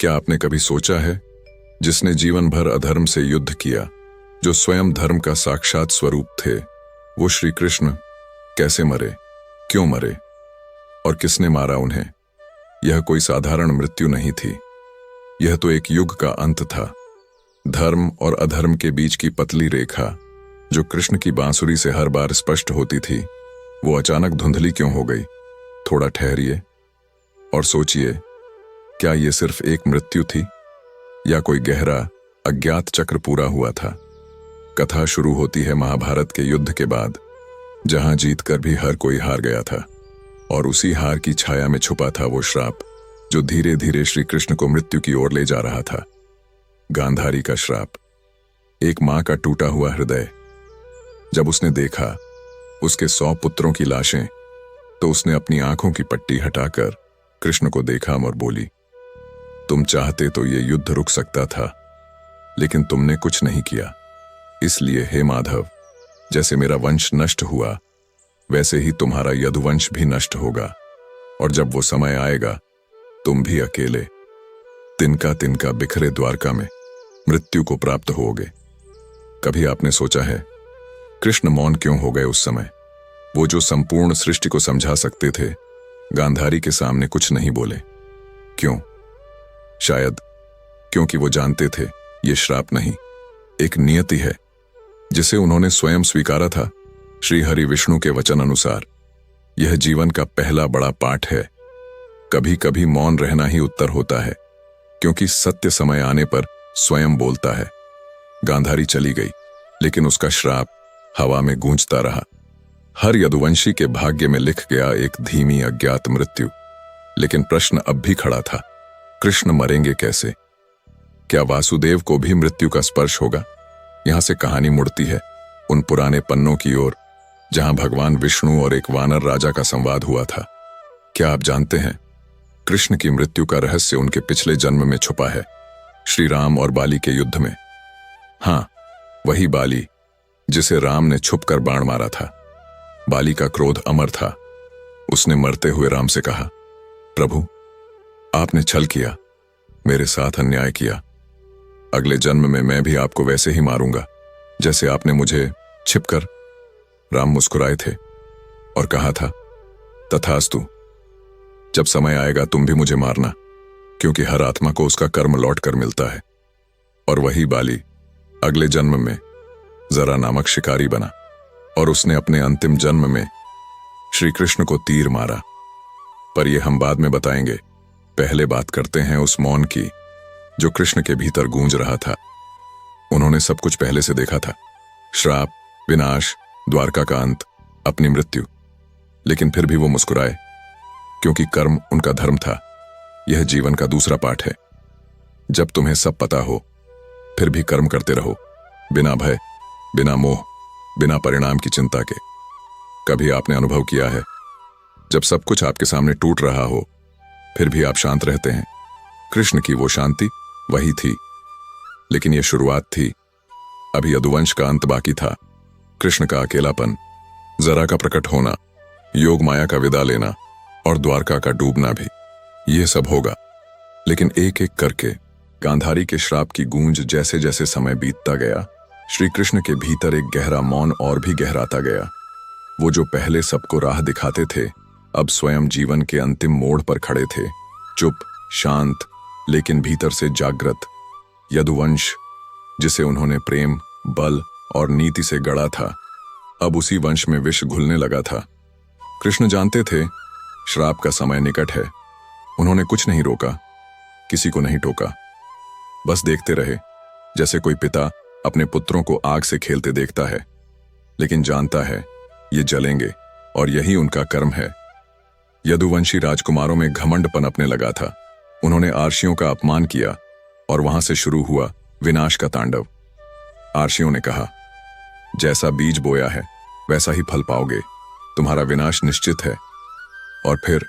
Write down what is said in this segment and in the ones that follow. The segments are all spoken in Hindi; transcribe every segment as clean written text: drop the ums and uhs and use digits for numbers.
क्या आपने कभी सोचा है, जिसने जीवन भर अधर्म से युद्ध किया, जो स्वयं धर्म का साक्षात स्वरूप थे, वो श्री कृष्ण कैसे मरे, क्यों मरे और किसने मारा उन्हें? यह कोई साधारण मृत्यु नहीं थी। यह तो एक युग का अंत था। धर्म और अधर्म के बीच की पतली रेखा, जो कृष्ण की बांसुरी से हर बार स्पष्ट होती थी, वो अचानक धुंधली क्यों हो गई? थोड़ा ठहरिए और सोचिए, क्या ये सिर्फ एक मृत्यु थी या कोई गहरा अज्ञात चक्र पूरा हुआ था? कथा शुरू होती है महाभारत के युद्ध के बाद, जहां जीतकर भी हर कोई हार गया था, और उसी हार की छाया में छुपा था वो श्राप, जो धीरे धीरे श्री कृष्ण को मृत्यु की ओर ले जा रहा था। गांधारी का श्राप, एक मां का टूटा हुआ हृदय। जब उसने देखा उसके 100 पुत्रों की लाशें, तो उसने अपनी आंखों की पट्टी हटाकर कृष्ण को देखा और बोली, तुम चाहते तो ये युद्ध रुक सकता था, लेकिन तुमने कुछ नहीं किया। इसलिए हे माधव, जैसे मेरा वंश नष्ट हुआ, वैसे ही तुम्हारा यदुवंश भी नष्ट होगा, और जब वो समय आएगा, तुम भी अकेले तिनका तिनका बिखरे द्वारका में मृत्यु को प्राप्त होगे। कभी आपने सोचा है, कृष्ण मौन क्यों हो गए उस समय? वो जो संपूर्ण सृष्टि को समझा सकते थे, गांधारी के सामने कुछ नहीं बोले। क्यों? शायद क्योंकि वो जानते थे ये श्राप नहीं, एक नियति है, जिसे उन्होंने स्वयं स्वीकारा था। श्री हरि विष्णु के वचन अनुसार यह जीवन का पहला बड़ा पाठ है। कभी कभी मौन रहना ही उत्तर होता है, क्योंकि सत्य समय आने पर स्वयं बोलता है। गांधारी चली गई, लेकिन उसका श्राप हवा में गूंजता रहा। हर यदुवंशी के भाग्य में लिख गया एक धीमी अज्ञात मृत्यु। लेकिन प्रश्न अब भी खड़ा था, कृष्ण मरेंगे कैसे? क्या वासुदेव को भी मृत्यु का स्पर्श होगा? यहां से कहानी मुड़ती है उन पुराने पन्नों की ओर, जहां भगवान विष्णु और एक वानर राजा का संवाद हुआ था। क्या आप जानते हैं, कृष्ण की मृत्यु का रहस्य उनके पिछले जन्म में छुपा है, श्री राम और बाली के युद्ध में। हाँ, वही बाली जिसे राम ने छुपकर बाण मारा था। बाली का क्रोध अमर था। उसने मरते हुए राम से कहा, प्रभु, आपने छल किया, मेरे साथ अन्याय किया। अगले जन्म में मैं भी आपको वैसे ही मारूंगा जैसे आपने मुझे छिपकर। राम मुस्कुराए थे और कहा था, तथास्तु, जब समय आएगा तुम भी मुझे मारना, क्योंकि हर आत्मा को उसका कर्म लौट कर मिलता है। और वही बाली अगले जन्म में जरा नामक शिकारी बना, और उसने अपने अंतिम जन्म में श्री कृष्ण को तीर मारा। पर यह हम बाद में बताएंगे। पहले बात करते हैं उस मौन की, जो कृष्ण के भीतर गूंज रहा था। उन्होंने सब कुछ पहले से देखा था, श्राप, विनाश, द्वारका का अंत, अपनी मृत्यु। लेकिन फिर भी वो मुस्कुराए, क्योंकि कर्म उनका धर्म था। यह जीवन का दूसरा पाठ है। जब तुम्हें सब पता हो, फिर भी कर्म करते रहो, बिना भय, बिना मोह, बिना परिणाम की चिंता के। कभी आपने अनुभव किया है, जब सब कुछ आपके सामने टूट रहा हो, फिर भी आप शांत रहते हैं? कृष्ण की वो शांति वही थी। लेकिन यह शुरुआत थी। अभी यदुवंश का अंत बाकी था। कृष्ण का अकेलापन, जरा का प्रकट होना, योग माया का विदा लेना, और द्वारका का डूबना भी। यह सब होगा। लेकिन एक एक करके गांधारी के श्राप की गूंज जैसे जैसे समय बीतता गया, श्री कृष्ण के भीतर एक गहरा मौन और भी गहराता गया। वो जो पहले सबको राह दिखाते थे, अब स्वयं जीवन के अंतिम मोड़ पर खड़े थे, चुप, शांत, लेकिन भीतर से जागृत। यदुवंश, जिसे उन्होंने प्रेम, बल और नीति से गढ़ा था, अब उसी वंश में विष घुलने लगा था। कृष्ण जानते थे श्राप का समय निकट है। उन्होंने कुछ नहीं रोका, किसी को नहीं टोका, बस देखते रहे, जैसे कोई पिता अपने पुत्रों को आग से खेलते देखता है, लेकिन जानता है ये जलेंगे और यही उनका कर्म है। यदुवंशी राजकुमारों में घमंड पनपने लगा था। उन्होंने आर्षियों का अपमान किया, और वहां से शुरू हुआ विनाश का तांडव। आर्षियों ने कहा, जैसा बीज बोया है वैसा ही फल पाओगे, तुम्हारा विनाश निश्चित है। और फिर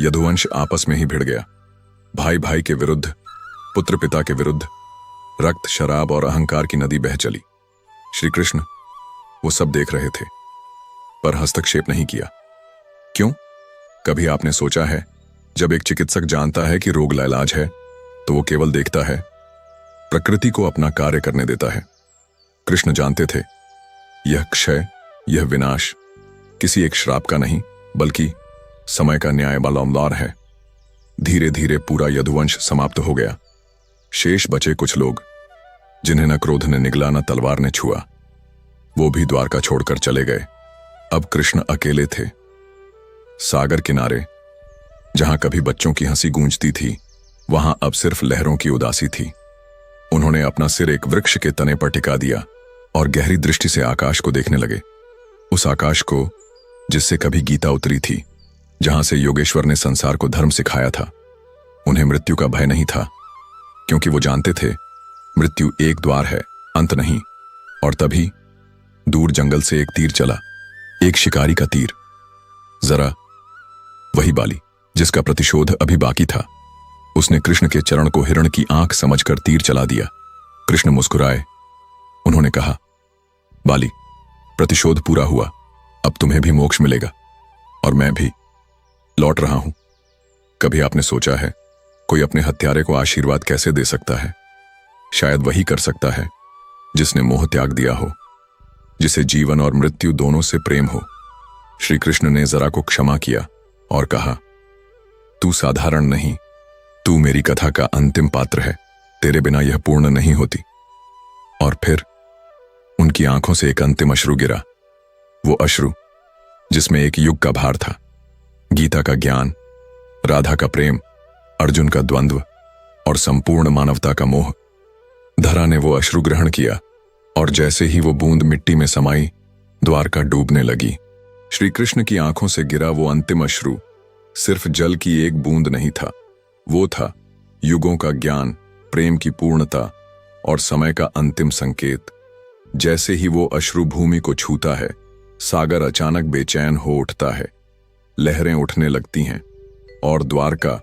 यदुवंश आपस में ही भिड़ गया। भाई भाई के विरुद्ध, पुत्र पिता के विरुद्ध, रक्त, शराब और अहंकार की नदी बह चली। श्री कृष्ण वो सब देख रहे थे, पर हस्तक्षेप नहीं किया। क्यों? कभी आपने सोचा है, जब एक चिकित्सक जानता है कि रोग लाइलाज है, तो वो केवल देखता है, प्रकृति को अपना कार्य करने देता है। कृष्ण जानते थे यह क्षय, यह विनाश किसी एक श्राप का नहीं बल्कि समय का न्याय बलौदार है। धीरे धीरे पूरा यदुवंश समाप्त हो गया। शेष बचे कुछ लोग जिन्हें न क्रोध ने निगला न तलवार ने छुआ। वो भी द्वारका छोड़कर चले गए। अब कृष्ण अकेले थे। सागर किनारे जहां कभी बच्चों की हंसी गूंजती थी, वहां अब सिर्फ लहरों की उदासी थी। उन्होंने अपना सिर एक वृक्ष के तने पर टिका दिया और गहरी दृष्टि से आकाश को देखने लगे। उस आकाश को जिससे कभी गीता उतरी थी, जहां से योगेश्वर ने संसार को धर्म सिखाया था। उन्हें मृत्यु का भय नहीं था, क्योंकि वो जानते थे मृत्यु एक द्वार है, अंत नहीं। और तभी दूर जंगल से एक तीर चला, एक शिकारी का तीर। जरा वही बाली जिसका प्रतिशोध अभी बाकी था। उसने कृष्ण के चरण को हिरण की आंख समझकर तीर चला दिया। कृष्ण मुस्कुराए। उन्होंने कहा, बाली, प्रतिशोध पूरा हुआ, अब तुम्हें भी मोक्ष मिलेगा और मैं भी लौट रहा हूं। कभी आपने सोचा है कोई अपने हत्यारे को आशीर्वाद कैसे दे सकता है? शायद वही कर सकता है जिसने मोह त्याग दिया हो, जिसे जीवन और मृत्यु दोनों से प्रेम हो। श्री कृष्ण ने जरा को क्षमा किया और कहा, तू साधारण नहीं, तू मेरी कथा का अंतिम पात्र है। तेरे बिना यह पूर्ण नहीं होती। और फिर उनकी आंखों से एक अंतिम अश्रु गिरा। वो अश्रु जिसमें एक युग का भार था, गीता का ज्ञान, राधा का प्रेम, अर्जुन का द्वंद्व और संपूर्ण मानवता का मोह। धरा ने वो अश्रु ग्रहण किया और जैसे ही वो बूंद मिट्टी में समाई, द्वारका डूबने लगी। श्री कृष्ण की आंखों से गिरा वो अंतिम अश्रु सिर्फ जल की एक बूंद नहीं था, वो था युगों का ज्ञान, प्रेम की पूर्णता और समय का अंतिम संकेत। जैसे ही वो अश्रु भूमि को छूता है, सागर अचानक बेचैन हो उठता है। लहरें उठने लगती हैं और द्वारका,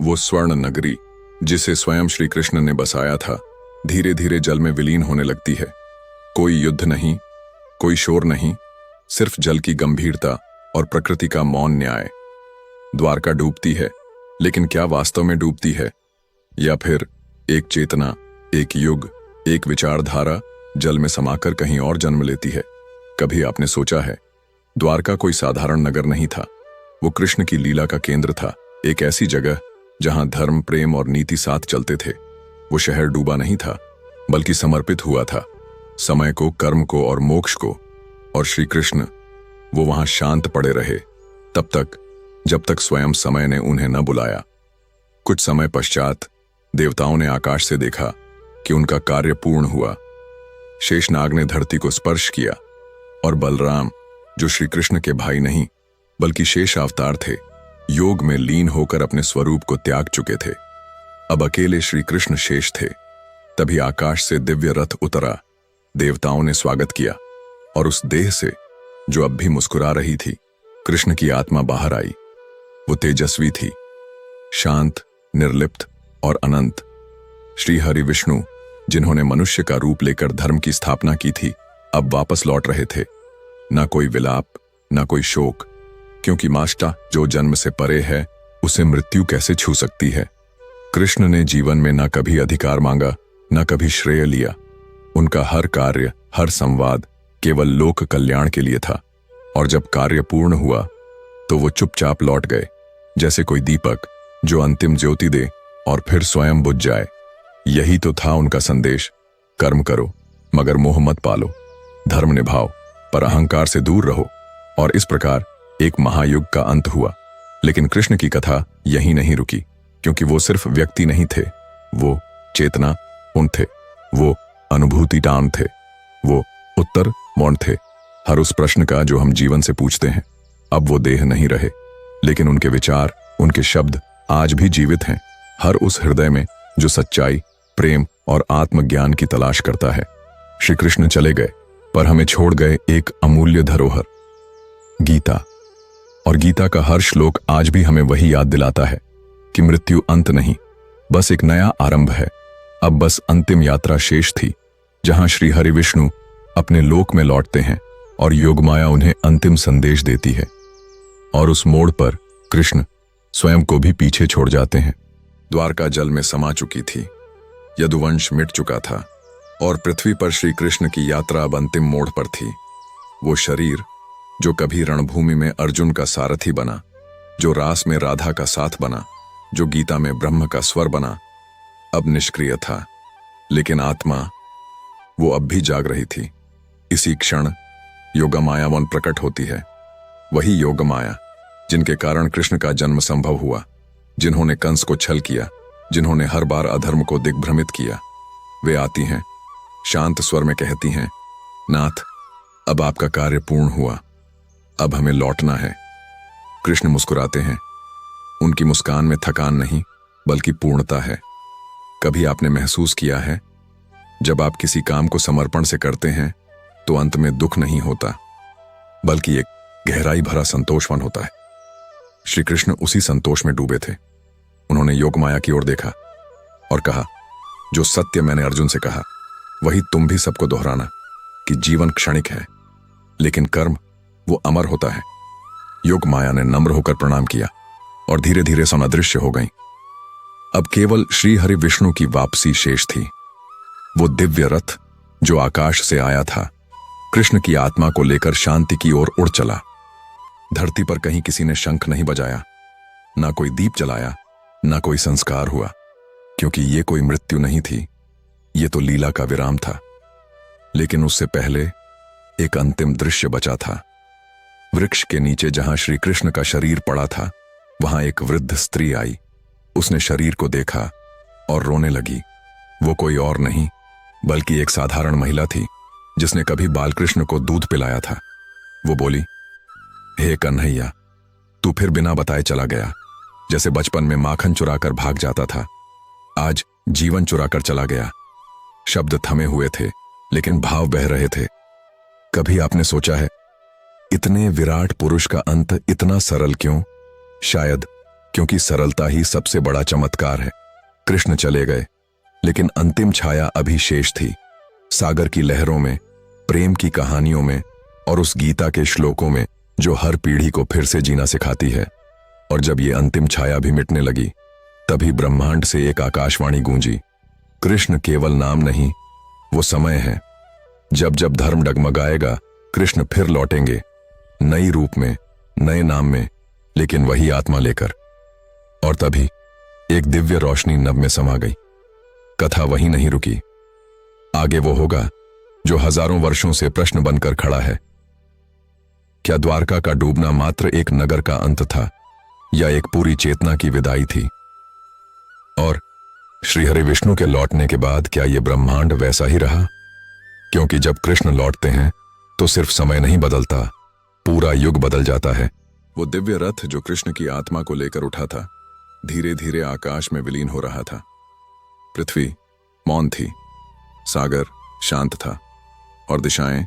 वो स्वर्ण नगरी जिसे स्वयं श्री कृष्ण ने बसाया था, धीरे धीरे जल में विलीन होने लगती है। कोई युद्ध नहीं, कोई शोर नहीं, सिर्फ जल की गंभीरता और प्रकृति का मौन न्याय। द्वारका डूबती है, लेकिन क्या वास्तव में डूबती है, या फिर एक चेतना, एक युग, एक विचारधारा जल में समाकर कहीं और जन्म लेती है? कभी आपने सोचा है, द्वारका कोई साधारण नगर नहीं था, वो कृष्ण की लीला का केंद्र था। एक ऐसी जगह जहां धर्म, प्रेम और नीति साथ चलते थे। वो शहर डूबा नहीं था, बल्कि समर्पित हुआ था, समय को, कर्म को और मोक्ष को। और श्री कृष्ण, वो वहां शांत पड़े रहे तब तक जब तक स्वयं समय ने उन्हें न बुलाया। कुछ समय पश्चात देवताओं ने आकाश से देखा कि उनका कार्य पूर्ण हुआ। शेषनाग ने धरती को स्पर्श किया और बलराम, जो श्री कृष्ण के भाई नहीं बल्कि शेष अवतार थे, योग में लीन होकर अपने स्वरूप को त्याग चुके थे। अब अकेले श्री कृष्ण शेष थे। तभी आकाश से दिव्य रथ उतरा। देवताओं ने स्वागत किया और उस देह से, जो अब भी मुस्कुरा रही थी, कृष्ण की आत्मा बाहर आई। वो तेजस्वी थी, शांत, निर्लिप्त और अनंत। श्री हरि विष्णु, जिन्होंने मनुष्य का रूप लेकर धर्म की स्थापना की थी, अब वापस लौट रहे थे। ना कोई विलाप, ना कोई शोक, क्योंकि माष्टा जो जन्म से परे है, उसे मृत्यु कैसे छू सकती है। कृष्ण ने जीवन में ना कभी अधिकार मांगा, ना कभी श्रेय लिया। उनका हर कार्य, हर संवाद केवल लोक कल्याण के लिए था। और जब कार्य पूर्ण हुआ तो वो चुपचाप लौट गए, जैसे कोई दीपक जो अंतिम ज्योति दे और फिर स्वयं बुझ जाए। यही तो था उनका संदेश। कर्म करो मगर मोह मत पालो, धर्म निभाओ पर अहंकार से दूर रहो। और इस प्रकार एक महायुग का अंत हुआ। लेकिन कृष्ण की कथा यहीं नहीं रुकी, क्योंकि वो सिर्फ व्यक्ति नहीं थे, वो चेतना उन थे, वो अनुभूति टान थे, वो उत्तर मौन थे, हर उस प्रश्न का जो हम जीवन से पूछते हैं। अब वो देह नहीं रहे, लेकिन उनके विचार, उनके शब्द आज भी जीवित हैं, हर उस हृदय में जो सच्चाई, प्रेम और आत्मज्ञान की तलाश करता है। श्री कृष्ण चले गए, पर हमें छोड़ गए एक अमूल्य धरोहर, गीता। और गीता का हर श्लोक आज भी हमें वही याद दिलाता है कि मृत्यु अंत नहीं, बस एक नया आरंभ है। अब बस अंतिम यात्रा शेष थी, जहां श्री हरि विष्णु अपने लोक में लौटते हैं और योगमाया उन्हें अंतिम संदेश देती है। और उस मोड़ पर कृष्ण स्वयं को भी पीछे छोड़ जाते हैं। द्वारका जल में समा चुकी थी, यदुवंश मिट चुका था और पृथ्वी पर श्री कृष्ण की यात्रा अब अंतिम मोड़ पर थी। वो शरीर जो कभी रणभूमि में अर्जुन का सारथी बना, जो रास में राधा का साथ बना, जो गीता में ब्रह्म का स्वर बना, अब निष्क्रिय था। लेकिन आत्मा वो अब भी जाग रही थी। इसी क्षण योगमाया वन प्रकट होती है, वही योगमाया जिनके कारण कृष्ण का जन्म संभव हुआ, जिन्होंने कंस को छल किया, जिन्होंने हर बार अधर्म को दिग्भ्रमित किया। वे आती हैं, शांत स्वर में कहती हैं, नाथ, अब आपका कार्य पूर्ण हुआ, अब हमें लौटना है। कृष्ण मुस्कुराते हैं। उनकी मुस्कान में थकान नहीं बल्कि पूर्णता है। कभी आपने महसूस किया है, जब आप किसी काम को समर्पण से करते हैं तो अंत में दुख नहीं होता बल्कि एक गहराई भरा संतोषवन होता है। श्री कृष्ण उसी संतोष में डूबे थे। उन्होंने योगमाया की ओर देखा और कहा, जो सत्य मैंने अर्जुन से कहा वही तुम भी सबको दोहराना कि जीवन क्षणिक है लेकिन कर्म वो अमर होता है। योगमाया ने नम्र होकर प्रणाम किया और धीरे धीरे स्वयं अदृश्य हो गई। अब केवल श्री हरि विष्णु की वापसी शेष थी। वो दिव्य रथ जो आकाश से आया था, कृष्ण की आत्मा को लेकर शांति की ओर उड़ चला। धरती पर कहीं किसी ने शंख नहीं बजाया, ना कोई दीप जलाया, ना कोई संस्कार हुआ, क्योंकि ये कोई मृत्यु नहीं थी, ये तो लीला का विराम था। लेकिन उससे पहले एक अंतिम दृश्य बचा था। वृक्ष के नीचे जहां श्री कृष्ण का शरीर पड़ा था, वहां एक वृद्ध स्त्री आई। उसने शरीर को देखा और रोने लगी। वो कोई और नहीं बल्कि एक साधारण महिला थी जिसने कभी बालकृष्ण को दूध पिलाया था। वो बोली, हे कन्हैया, तू फिर बिना बताए चला गया। जैसे बचपन में माखन चुराकर भाग जाता था, आज जीवन चुराकर चला गया। शब्द थमे हुए थे लेकिन भाव बह रहे थे। कभी आपने सोचा है, इतने विराट पुरुष का अंत इतना सरल क्यों? शायद क्योंकि सरलता ही सबसे बड़ा चमत्कार है। कृष्ण चले गए लेकिन अंतिम छाया अभी शेष थी। सागर की लहरों में, प्रेम की कहानियों में और उस गीता के श्लोकों में जो हर पीढ़ी को फिर से जीना सिखाती है। और जब ये अंतिम छाया भी मिटने लगी, तभी ब्रह्मांड से एक आकाशवाणी गूंजी, कृष्ण केवल नाम नहीं, वो समय है। जब जब धर्म डगमगाएगा, कृष्ण फिर लौटेंगे, नई रूप में, नए नाम में, लेकिन वही आत्मा लेकर। और तभी एक दिव्य रोशनी नभ में समा गई। कथा वहीं नहीं रुकी। आगे वो होगा जो हजारों वर्षों से प्रश्न बनकर खड़ा है। क्या द्वारका का डूबना मात्र एक नगर का अंत था या एक पूरी चेतना की विदाई थी? और श्रीहरि विष्णु के लौटने के बाद क्या यह ब्रह्मांड वैसा ही रहा? क्योंकि जब कृष्ण लौटते हैं तो सिर्फ समय नहीं बदलता, पूरा युग बदल जाता है। वो दिव्य रथ जो कृष्ण की आत्मा को लेकर उठा था, धीरे धीरे आकाश में विलीन हो रहा था। पृथ्वी मौन थी, सागर शांत था और दिशाएं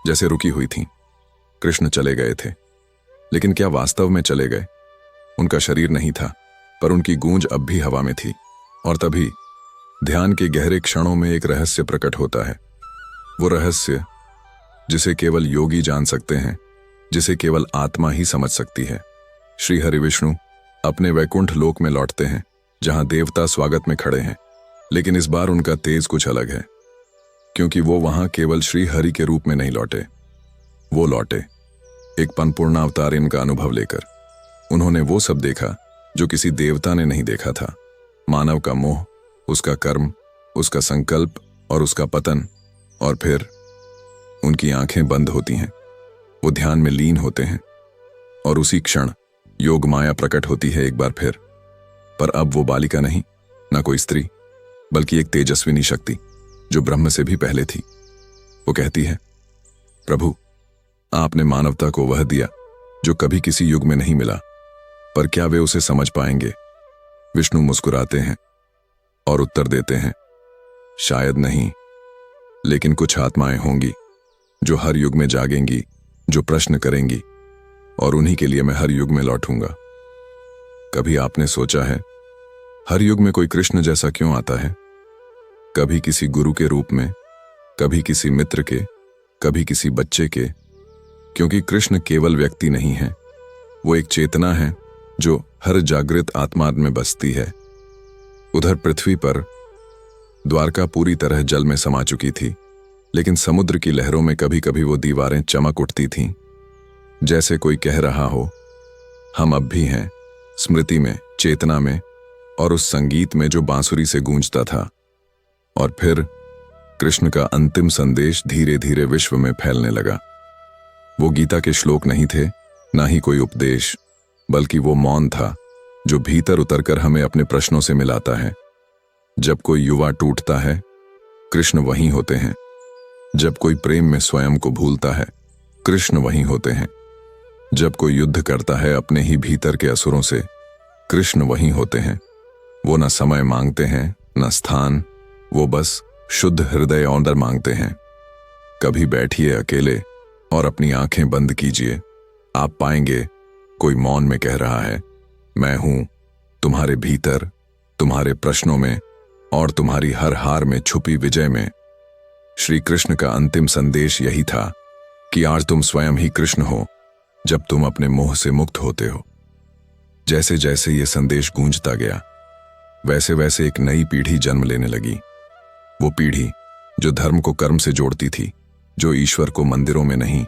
जैसे रुकी हुई थीं। कृष्ण चले गए थे, लेकिन क्या वास्तव में चले गए? उनका शरीर नहीं था, पर उनकी गूंज अब भी हवा में थी। और तभी ध्यान के गहरे क्षणों में एक रहस्य प्रकट होता है। वो रहस्य जिसे केवल योगी जान सकते हैं, जिसे केवल आत्मा ही समझ सकती है। श्री हरि विष्णु अपने वैकुंठ लोक में लौटते हैं, जहां देवता स्वागत में खड़े हैं। लेकिन इस बार उनका तेज कुछ अलग है, क्योंकि वो वहां केवल श्री हरि के रूप में नहीं लौटे। वो लौटे एक परिपूर्ण अवतार इनका अनुभव लेकर। उन्होंने वो सब देखा जो किसी देवता ने नहीं देखा था। मानव का मोह, उसका कर्म, उसका संकल्प और उसका पतन। और फिर उनकी आंखें बंद होती हैं, वो ध्यान में लीन होते हैं और उसी क्षण योग माया प्रकट होती है एक बार फिर। पर अब वो बालिका नहीं, ना कोई स्त्री, बल्कि एक तेजस्विनी शक्ति जो ब्रह्म से भी पहले थी। वो कहती है, प्रभु, आपने मानवता को वह दिया जो कभी किसी युग में नहीं मिला, पर क्या वे उसे समझ पाएंगे? विष्णु मुस्कुराते हैं और उत्तर देते हैं, शायद नहीं, लेकिन कुछ आत्माएं होंगी जो हर युग में जागेंगी, जो प्रश्न करेंगी, और उन्हीं के लिए मैं हर युग में लौटूंगा। कभी आपने सोचा है, हर युग में कोई कृष्ण जैसा क्यों आता है? कभी किसी गुरु के रूप में, कभी किसी मित्र के, कभी किसी बच्चे के। क्योंकि कृष्ण केवल व्यक्ति नहीं है, वो एक चेतना है जो हर जागृत आत्मा में बसती है। उधर पृथ्वी पर द्वारका पूरी तरह जल में समा चुकी थी, लेकिन समुद्र की लहरों में कभी कभी वो दीवारें चमक उठती थीं, जैसे कोई कह रहा हो, हम अब भी हैं, स्मृति में, चेतना में और उस संगीत में जो बांसुरी से गूंजता था। और फिर कृष्ण का अंतिम संदेश धीरे धीरे विश्व में फैलने लगा। वो गीता के श्लोक नहीं थे, ना ही कोई उपदेश, बल्कि वो मौन था जो भीतर उतरकर हमें अपने प्रश्नों से मिलाता है। जब कोई युवा टूटता है, कृष्ण वहीं होते हैं। जब कोई प्रेम में स्वयं को भूलता है, कृष्ण वहीं होते हैं। जब कोई युद्ध करता है अपने ही भीतर के असुरों से, कृष्ण वहीं होते हैं। वो न समय मांगते हैं, न स्थान, वो बस शुद्ध हृदय अंदर मांगते हैं। कभी बैठिए अकेले और अपनी आंखें बंद कीजिए, आप पाएंगे कोई मौन में कह रहा है, मैं हूं तुम्हारे भीतर, तुम्हारे प्रश्नों में और तुम्हारी हर हार में छुपी विजय में। श्री कृष्ण का अंतिम संदेश यही था कि आज तुम स्वयं ही कृष्ण हो जब तुम अपने मोह से मुक्त होते हो। जैसे जैसे ये संदेश गूंजता गया, वैसे वैसे एक नई पीढ़ी जन्म लेने लगी। वो पीढ़ी जो धर्म को कर्म से जोड़ती थी, जो ईश्वर को मंदिरों में नहीं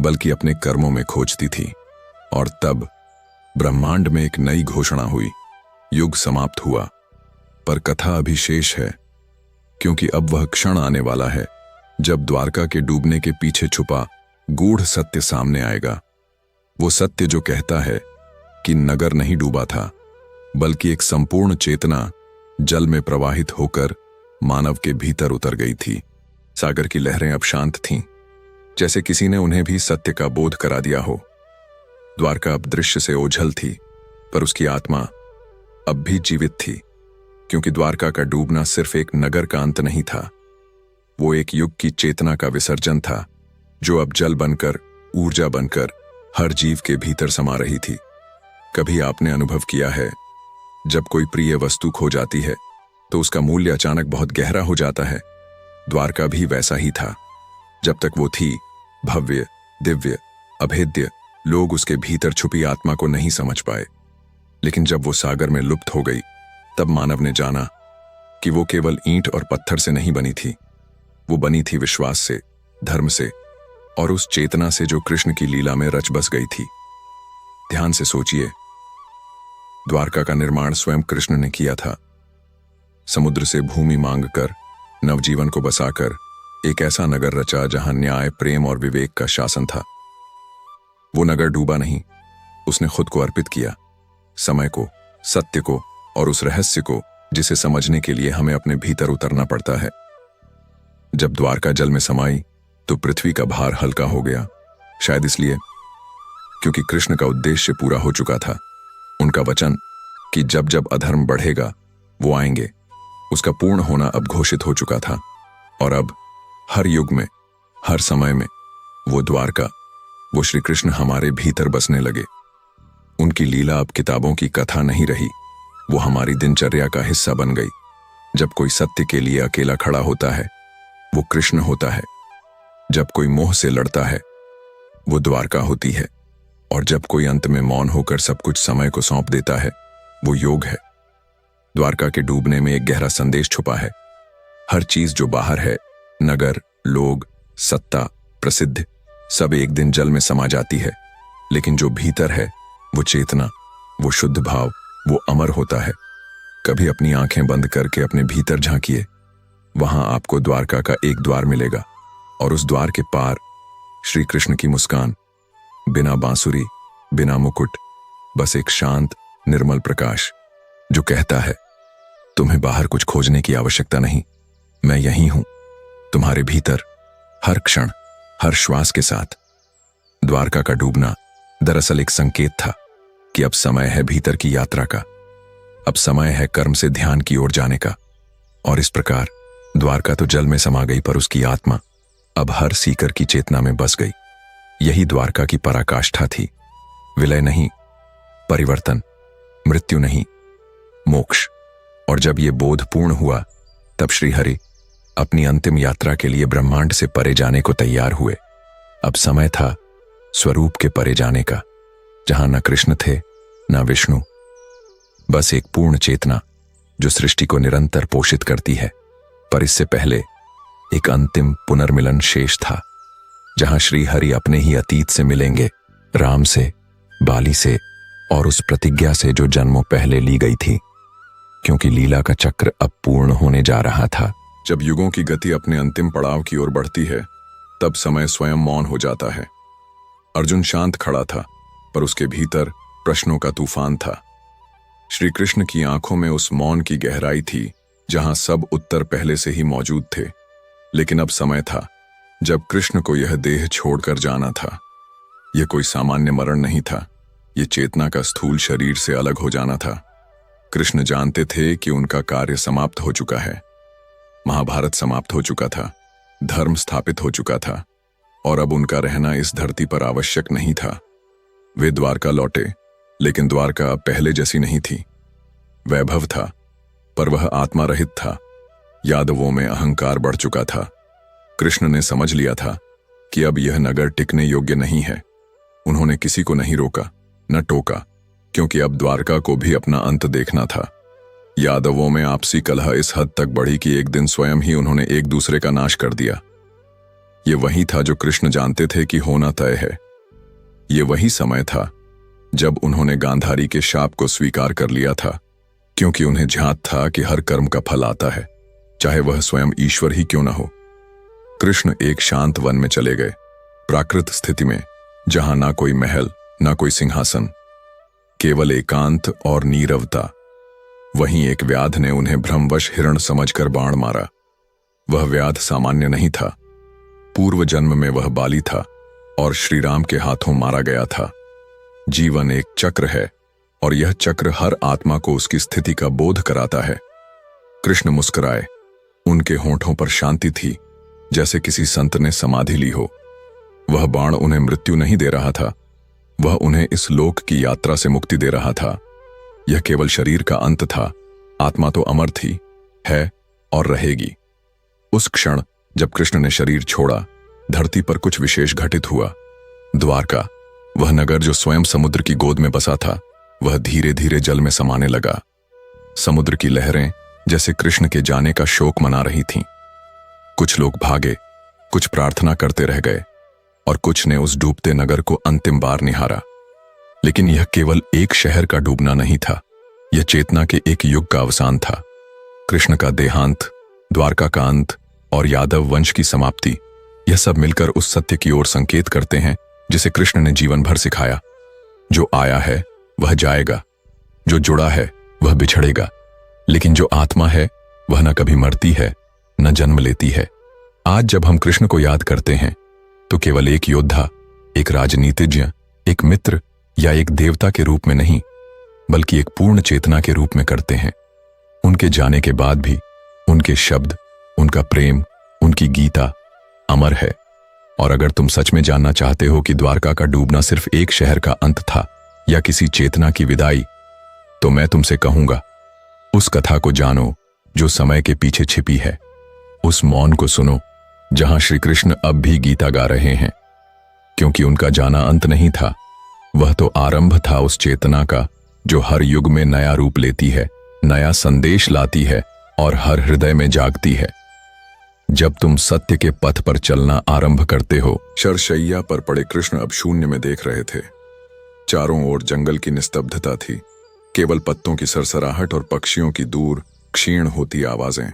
बल्कि अपने कर्मों में खोजती थी। और तब ब्रह्मांड में एक नई घोषणा हुई, युग समाप्त हुआ, पर कथा अभी शेष है, क्योंकि अब वह क्षण आने वाला है जब द्वारका के डूबने के पीछे छुपा गूढ़ सत्य सामने आएगा। वो सत्य जो कहता है कि नगर नहीं डूबा था, बल्कि एक संपूर्ण चेतना जल में प्रवाहित होकर मानव के भीतर उतर गई थी। सागर की लहरें अब शांत थीं, जैसे किसी ने उन्हें भी सत्य का बोध करा दिया हो। द्वारका अब दृश्य से ओझल थी, पर उसकी आत्मा अब भी जीवित थी, क्योंकि द्वारका का डूबना सिर्फ एक नगर का अंत नहीं था, वो एक युग की चेतना का विसर्जन था, जो अब जल बनकर, ऊर्जा बनकर हर जीव के भीतर समा रही थी। कभी आपने अनुभव किया है, जब कोई प्रिय वस्तु खो जाती है तो उसका मूल्य अचानक बहुत गहरा हो जाता है। द्वारका भी वैसा ही था। जब तक वो थी, भव्य, दिव्य, अभेद्य, लोग उसके भीतर छुपी आत्मा को नहीं समझ पाए। लेकिन जब वो सागर में लुप्त हो गई, तब मानव ने जाना कि वो केवल ईंट और पत्थर से नहीं बनी थी, वो बनी थी विश्वास से, धर्म से और उस चेतना से जो कृष्ण की लीला में रच बस गई थी। ध्यान से सोचिए, द्वारका का निर्माण स्वयं कृष्ण ने किया था। समुद्र से भूमि मांगकर, नवजीवन को बसाकर एक ऐसा नगर रचा जहां न्याय, प्रेम और विवेक का शासन था। वो नगर डूबा नहीं, उसने खुद को अर्पित किया, समय को, सत्य को और उस रहस्य को जिसे समझने के लिए हमें अपने भीतर उतरना पड़ता है। जब द्वारका जल में समाई तो पृथ्वी का भार हल्का हो गया, शायद इसलिए क्योंकि कृष्ण का उद्देश्य पूरा हो चुका था। उनका वचन कि जब जब अधर्म बढ़ेगा वो आएंगे, उसका पूर्ण होना अब घोषित हो चुका था। और अब हर युग में, हर समय में वो द्वारका, वो श्री कृष्ण हमारे भीतर बसने लगे। उनकी लीला अब किताबों की कथा नहीं रही, वो हमारी दिनचर्या का हिस्सा बन गई। जब कोई सत्य के लिए अकेला खड़ा होता है, वो कृष्ण होता है। जब कोई मोह से लड़ता है, वो द्वारका होती है। और जब कोई अंत में मौन होकर सब कुछ समय को सौंप देता है, वो योग है। द्वारका के डूबने में एक गहरा संदेश छुपा है। हर चीज जो बाहर है, नगर, लोग, सत्ता, प्रसिद्ध, सब एक दिन जल में समा जाती है। लेकिन जो भीतर है, वो चेतना, वो शुद्ध भाव, वो अमर होता है। कभी अपनी आंखें बंद करके अपने भीतर झांकिए, वहां आपको द्वारका का एक द्वार मिलेगा और उस द्वार के पार श्री कृष्ण की मुस्कान, बिना बांसुरी, बिना मुकुट, बस एक शांत, निर्मल प्रकाश जो कहता है, तुम्हें बाहर कुछ खोजने की आवश्यकता नहीं, मैं यहीं हूं, तुम्हारे भीतर, हर क्षण, हर श्वास के साथ। द्वारका का डूबना दरअसल एक संकेत था कि अब समय है भीतर की यात्रा का, अब समय है कर्म से ध्यान की ओर जाने का। और इस प्रकार द्वारका तो जल में समा गई, पर उसकी आत्मा अब हर सीकर की चेतना में बस गई। यही द्वारका की पराकाष्ठा थी। विलय नहीं, परिवर्तन, मृत्यु नहीं, मोक्ष। और जब ये बोध पूर्ण हुआ, तब श्रीहरि अपनी अंतिम यात्रा के लिए ब्रह्मांड से परे जाने को तैयार हुए। अब समय था स्वरूप के परे जाने का, जहां न कृष्ण थे, न विष्णु, बस एक पूर्ण चेतना, जो सृष्टि को निरंतर पोषित करती है। पर इससे पहले एक अंतिम पुनर्मिलन शेष था, जहां श्री हरि अपने ही अतीत से मिलेंगे, राम से, बाली से और उस प्रतिज्ञा से जो जन्मों पहले ली गई थी, क्योंकि लीला का चक्र अब पूर्ण होने जा रहा था। जब युगों की गति अपने अंतिम पड़ाव की ओर बढ़ती है, तब समय स्वयं मौन हो जाता है। अर्जुन शांत खड़ा था, पर उसके भीतर प्रश्नों का तूफान था। श्री कृष्ण की आंखों में उस मौन की गहराई थी, जहां सब उत्तर पहले से ही मौजूद थे। लेकिन अब समय था जब कृष्ण को यह देह छोड़कर जाना था। यह कोई सामान्य मरण नहीं था, यह चेतना का स्थूल शरीर से अलग हो जाना था। कृष्ण जानते थे कि उनका कार्य समाप्त हो चुका है। महाभारत समाप्त हो चुका था, धर्म स्थापित हो चुका था, और अब उनका रहना इस धरती पर आवश्यक नहीं था। वे द्वारका लौटे, लेकिन द्वारका अब पहले जैसी नहीं थी। वैभव था, पर वह आत्मा रहित था। यादवों में अहंकार बढ़ चुका था। कृष्ण ने समझ लिया था कि अब यह नगर टिकने योग्य नहीं है। उन्होंने किसी को नहीं रोका, न टोका, क्योंकि अब द्वारका को भी अपना अंत देखना था। यादवों में आपसी कलह इस हद तक बढ़ी कि एक दिन स्वयं ही उन्होंने एक दूसरे का नाश कर दिया। ये वही था जो कृष्ण जानते थे कि होना तय है। ये वही समय था जब उन्होंने गांधारी के शाप को स्वीकार कर लिया था, क्योंकि उन्हें ज्ञात था कि हर कर्म का फल आता है, चाहे वह स्वयं ईश्वर ही क्यों न हो। कृष्ण एक शांत वन में चले गए, प्राकृत स्थिति में, जहां ना कोई महल, ना कोई सिंहासन, केवल एकांत और नीरवता। वहीं एक व्याध ने उन्हें भ्रमवश हिरण समझकर बाण मारा। वह व्याध सामान्य नहीं था। पूर्व जन्म में वह बाली था और श्री राम के हाथों मारा गया था। जीवन एक चक्र है, और यह चक्र हर आत्मा को उसकी स्थिति का बोध कराता है। कृष्ण मुस्कुराए। उनके होंठों पर शांति थी, जैसे किसी संत ने समाधि ली हो। वह बाण उन्हें मृत्यु नहीं दे रहा था, वह उन्हें इस लोक की यात्रा से मुक्ति दे रहा था। यह केवल शरीर का अंत था, आत्मा तो अमर थी, है और रहेगी। उस क्षण जब कृष्ण ने शरीर छोड़ा, धरती पर कुछ विशेष घटित हुआ। द्वारका, वह नगर जो स्वयं समुद्र की गोद में बसा था, वह धीरे धीरे जल में समाने लगा। समुद्र की लहरें जैसे कृष्ण के जाने का शोक मना रही थीं। कुछ लोग भागे, कुछ प्रार्थना करते रह गए, और कुछ ने उस डूबते नगर को अंतिम बार निहारा। लेकिन यह केवल एक शहर का डूबना नहीं था, यह चेतना के एक युग का अवसान था। कृष्ण का देहांत, द्वारका का अंत और यादव वंश की समाप्ति, यह सब मिलकर उस सत्य की ओर संकेत करते हैं जिसे कृष्ण ने जीवन भर सिखाया। जो आया है वह जाएगा, जो जुड़ा है वह बिछड़ेगा, लेकिन जो आत्मा है वह न कभी मरती है, न जन्म लेती है। आज जब हम कृष्ण को याद करते हैं, तो केवल एक योद्धा, एक राजनीतिज्ञ, एक मित्र या एक देवता के रूप में नहीं, बल्कि एक पूर्ण चेतना के रूप में करते हैं। उनके जाने के बाद भी उनके शब्द, उनका प्रेम, उनकी गीता अमर है। और अगर तुम सच में जानना चाहते हो कि द्वारका का डूबना सिर्फ एक शहर का अंत था या किसी चेतना की विदाई, तो मैं तुमसे कहूंगा, उस कथा को जानो जो समय के पीछे छिपी है। उस मौन को सुनो जहां श्री कृष्ण अब भी गीता गा रहे हैं, क्योंकि उनका जाना अंत नहीं था, वह तो आरंभ था उस चेतना का जो हर युग में नया रूप लेती है, नया संदेश लाती है और हर हृदय में जागती है। जब तुम सत्य के पथ पर चलना आरंभ करते हो। शरशैया पर पड़े कृष्ण अब शून्य में देख रहे थे। चारों ओर जंगल की निस्तब्धता थी, केवल पत्तों की सरसराहट और पक्षियों की दूर क्षीण होती आवाजें।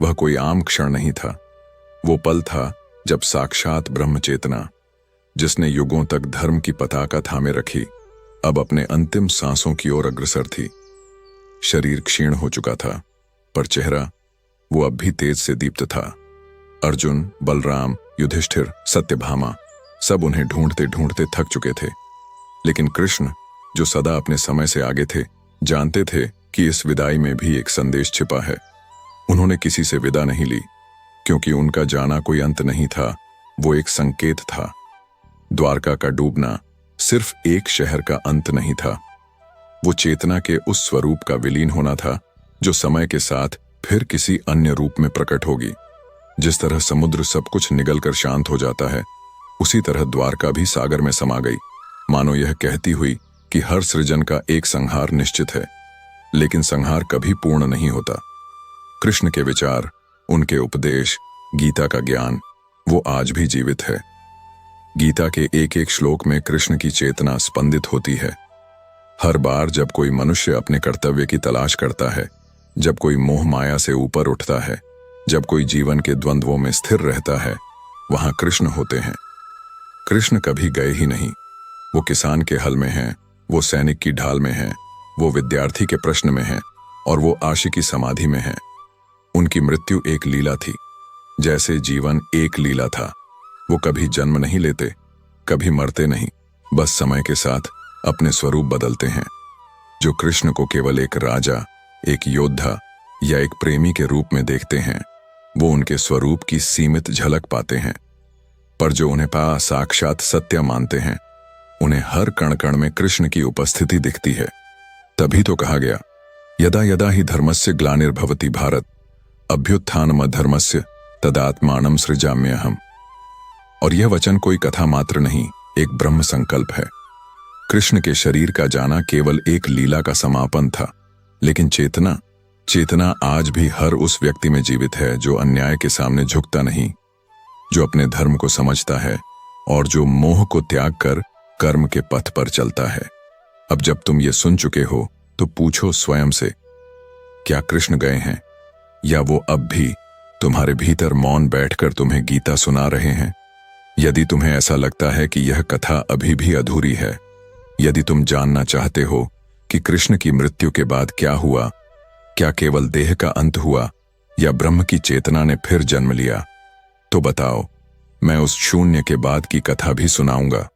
वह कोई आम क्षण नहीं था, वो पल था जब साक्षात ब्रह्म चेतना, जिसने युगों तक धर्म की पताका थामे रखी, अब अपने अंतिम सांसों की ओर अग्रसर थी। शरीर क्षीण हो चुका था, पर चेहरा वो अब भी तेज से दीप्त था। अर्जुन, बलराम, युधिष्ठिर, सत्यभामा सब उन्हें ढूंढते ढूंढते थक चुके थे, लेकिन कृष्ण, जो सदा अपने समय से आगे थे, जानते थे कि इस विदाई में भी एक संदेश छिपा है। उन्होंने किसी से विदा नहीं ली, क्योंकि उनका जाना कोई अंत नहीं था, वो एक संकेत था। द्वारका का डूबना सिर्फ एक शहर का अंत नहीं था, वो चेतना के उस स्वरूप का विलीन होना था जो समय के साथ फिर किसी अन्य रूप में प्रकट होगी। जिस तरह समुद्र सब कुछ निगलकर शांत हो जाता है, उसी तरह द्वारका भी सागर में समा गई, मानो यह कहती हुई कि हर सृजन का एक संहार निश्चित है। लेकिन संहार कभी पूर्ण नहीं होता। कृष्ण के विचार, उनके उपदेश, गीता का ज्ञान, वो आज भी जीवित है। गीता के एक एक श्लोक में कृष्ण की चेतना स्पंदित होती है। हर बार जब कोई मनुष्य अपने कर्तव्य की तलाश करता है, जब कोई मोह माया से ऊपर उठता है, जब कोई जीवन के द्वंद्वों में स्थिर रहता है, वहां कृष्ण होते हैं। कृष्ण कभी गए ही नहीं। वो किसान के हल में हैं, वो सैनिक की ढाल में हैं, वो विद्यार्थी के प्रश्न में हैं, और वो आशिकी समाधि में हैं। उनकी मृत्यु एक लीला थी, जैसे जीवन एक लीला था। वो कभी जन्म नहीं लेते, कभी मरते नहीं, बस समय के साथ अपने स्वरूप बदलते हैं। जो कृष्ण को केवल एक राजा, एक योद्धा या एक प्रेमी के रूप में देखते हैं, वो उनके स्वरूप की सीमित झलक पाते हैं। पर जो उन्हें साक्षात सत्य मानते हैं, उन्हें हर कण कण में कृष्ण की उपस्थिति दिखती है। तभी तो कहा गया, यदा यदा ही धर्मस्य ग्लानिर्भवति भारत, अभ्युत्थानमधर्मस्य तदात्मानं सृजाम्यहम्। और यह वचन कोई कथा मात्र नहीं, एक ब्रह्म संकल्प है। कृष्ण के शरीर का जाना केवल एक लीला का समापन था, लेकिन चेतना आज भी हर उस व्यक्ति में जीवित है जो अन्याय के सामने झुकता नहीं, जो अपने धर्म को समझता है और जो मोह को त्याग कर कर्म के पथ पर चलता है। अब जब तुम ये सुन चुके हो तो पूछो स्वयं से, क्या कृष्ण गए हैं, या वो अब भी तुम्हारे भीतर मौन बैठकर तुम्हें गीता सुना रहे हैं? यदि तुम्हें ऐसा लगता है कि यह कथा अभी भी अधूरी है, यदि तुम जानना चाहते हो कि कृष्ण की मृत्यु के बाद क्या हुआ, क्या केवल देह का अंत हुआ या ब्रह्म की चेतना ने फिर जन्म लिया, तो बताओ, मैं उस शून्य के बाद की कथा भी सुनाऊंगा।